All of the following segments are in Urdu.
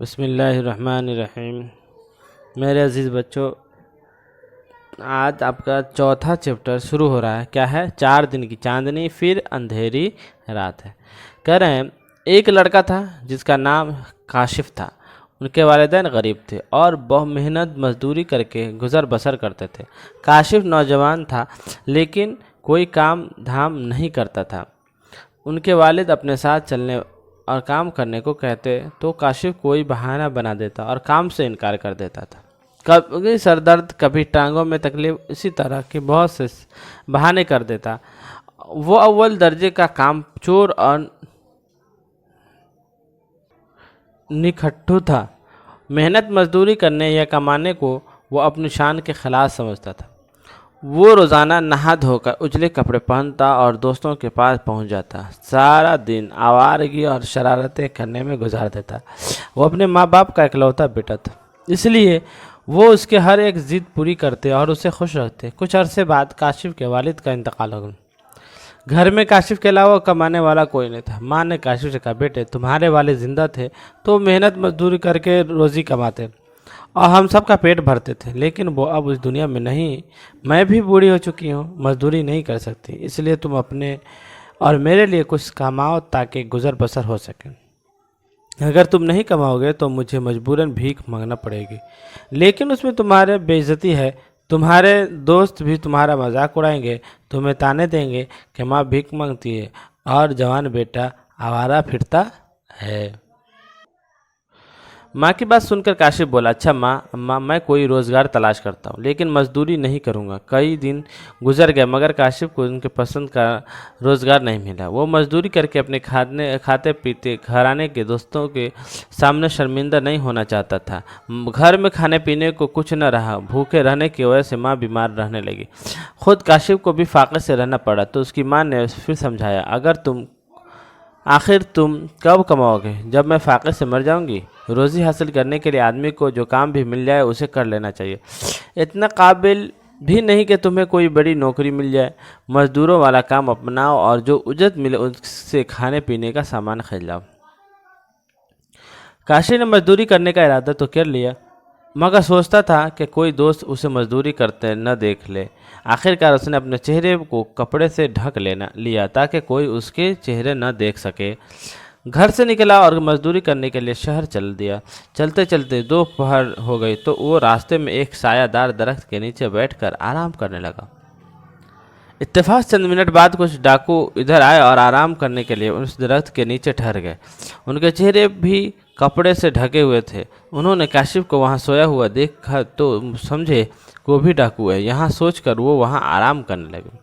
بسم اللہ الرحمن الرحیم۔ میرے عزیز بچوں، آج آپ کا چوتھا چیپٹر شروع ہو رہا ہے۔ کیا ہے؟ 4 دن کی چاندنی پھر اندھیری رات ہے۔ کہہ رہے ہیں ایک لڑکا تھا جس کا نام کاشف تھا۔ ان کے والدین غریب تھے اور بہت محنت مزدوری کر کے گزر بسر کرتے تھے۔ کاشف نوجوان تھا لیکن کوئی کام دھام نہیں کرتا تھا۔ ان کے والد اپنے ساتھ چلنے اور کام کرنے کو کہتے تو کاشف کوئی بہانہ بنا دیتا اور کام سے انکار کر دیتا تھا۔ کبھی سر درد، کبھی ٹانگوں میں تکلیف، اسی طرح کے بہت سے بہانے کر دیتا۔ وہ اول درجے کا کام چور اور نکھٹو تھا۔ محنت مزدوری کرنے یا کمانے کو وہ اپنی شان کے خلاف سمجھتا تھا۔ وہ روزانہ نہا دھو کر اجلے کپڑے پہنتا اور دوستوں کے پاس پہنچ جاتا۔ سارا دن آوارگی اور شرارتیں کرنے میں گزار دیتا۔ وہ اپنے ماں باپ کا اکلوتا بیٹا تھا، اس لیے وہ اس کے ہر ایک ضد پوری کرتے اور اسے خوش رکھتے۔ کچھ عرصے بعد کاشف کے والد کا انتقال ہو گیا۔ گھر میں کاشف کے علاوہ کمانے والا کوئی نہیں تھا۔ ماں نے کاشف سے کہا، بیٹے تمہارے والد زندہ تھے تو محنت مزدوری کر کے روزی کماتے اور ہم سب کا پیٹ بھرتے تھے، لیکن وہ اب اس دنیا میں نہیں۔ میں بھی بوڑھی ہو چکی ہوں، مزدوری نہیں کر سکتی، اس لیے تم اپنے اور میرے لیے کچھ کماؤ تاکہ گزر بسر ہو سکے۔ اگر تم نہیں کماؤ گے تو مجھے مجبوراً بھیک مانگنا پڑے گی، لیکن اس میں تمہارے بے عزتی ہے۔ تمہارے دوست بھی تمہارا مذاق اڑائیں گے، تمہیں تانے دیں گے کہ ماں بھیک مانگتی ہے اور جوان بیٹا آوارہ پھرتا ہے۔ ماں کی بات سن کر کاشف بولا، اچھا ماں میں کوئی روزگار تلاش کرتا ہوں لیکن مزدوری نہیں کروں گا۔ کئی دن گزر گئے مگر کاشف کو ان کے پسند کا روزگار نہیں ملا۔ وہ مزدوری کر کے اپنے کھاتے پیتے گھرانے کے دوستوں کے سامنے شرمندہ نہیں ہونا چاہتا تھا۔ گھر میں کھانے پینے کو کچھ نہ رہا۔ بھوکے رہنے کی وجہ سے ماں بیمار رہنے لگی۔ خود کاشف کو بھی فاقے سے رہنا پڑا تو اس کی ماں نے پھر سمجھایا، آخر تم کب کماؤ گے؟ جب میں فاقے سے مر جاؤں گی؟ روزی حاصل کرنے کے لیے آدمی کو جو کام بھی مل جائے اسے کر لینا چاہیے۔ اتنا قابل بھی نہیں کہ تمہیں کوئی بڑی نوکری مل جائے۔ مزدوروں والا کام اپناؤ اور جو اجرت ملے اس سے کھانے پینے کا سامان خرید لاؤ۔ کاشف نے مزدوری کرنے کا ارادہ تو کر لیا مگر سوچتا تھا کہ کوئی دوست اسے مزدوری کرتے نہ دیکھ لے۔ آخرکار اس نے اپنے چہرے کو کپڑے سے ڈھک لیا تاکہ کوئی اس کے چہرے نہ دیکھ سکے۔ گھر سے نکلا اور مزدوری کرنے کے لیے شہر چل دیا۔ چلتے چلتے دوپہر ہو گئی تو وہ راستے میں ایک سایہ دار درخت کے نیچے بیٹھ کر آرام کرنے لگا۔ اتفاق چند منٹ بعد کچھ ڈاکو ادھر آئے اور آرام کرنے کے لیے اس درخت کے نیچے ٹھہر گئے۔ ان کے چہرے بھی کپڑے سے ڈھکے ہوئے تھے۔ انہوں نے کاشف کو وہاں سویا ہوا دیکھا تو سمجھے کہ وہ بھی ڈاکو ہے۔ یہاں سوچ کر وہ وہاں آرام کرنے لگے۔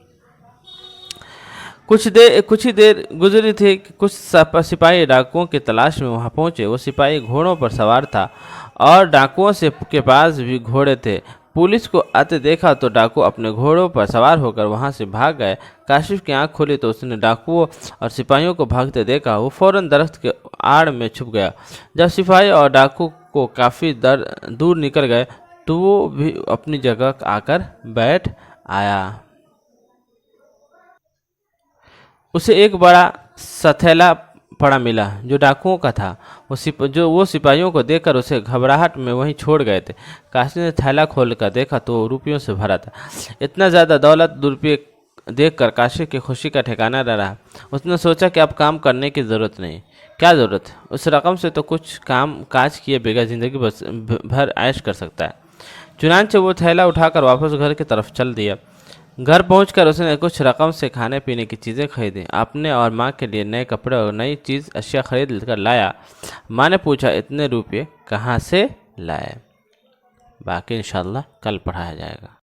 کچھ ہی دیر گزری تھی کہ کچھ سپاہی ڈاکوؤں کی تلاش میں وہاں پہنچے۔ وہ سپاہی گھوڑوں پر سوار تھا اور ڈاکوؤں کے پاس بھی گھوڑے تھے۔ پولیس کو آتے دیکھا تو ڈاکو اپنے گھوڑوں پر سوار ہو کر وہاں سے بھاگ گئے۔ کاشف کی آنکھ کھلی تو اس نے ڈاکوؤں اور سپاہیوں کو بھاگتے دیکھا۔ وہ فوراً درخت کے آڑ میں چھپ گیا۔ جب سپاہی اور ڈاکو کو کافی دور نکل گئے تو وہ بھی اپنی جگہ آ کر بیٹھ آیا۔ اسے ایک بڑا سا تھیلا پڑا ملا جو ڈاکوؤں کا تھا۔ وہ سپاہیوں کو دیکھ کر اسے گھبراہٹ میں وہیں چھوڑ گئے تھے۔ کاشف نے تھیلا کھول کر دیکھا تو وہ روپیوں سے بھرا تھا۔ اتنا زیادہ دولت روپیے دیکھ کر کاشف کی خوشی کا ٹھکانہ نہ رہا۔ اس نے سوچا کہ اب کام کرنے کی ضرورت نہیں۔ کیا ضرورت؟ اس رقم سے تو کچھ کام کاج کیے بغیر زندگی بھر عیش کر سکتا ہے۔ چنانچہ وہ تھیلا اٹھا کر واپس گھر کی طرف چل دیا۔ گھر پہنچ کر اس نے کچھ رقم سے کھانے پینے کی چیزیں خریدیں۔ اپنے اور ماں کے لیے نئے کپڑے اور نئی اشیاء خرید کر لایا۔ ماں نے پوچھا، اتنے روپے کہاں سے لائے؟ باقی انشاءاللہ کل پڑھایا جائے گا۔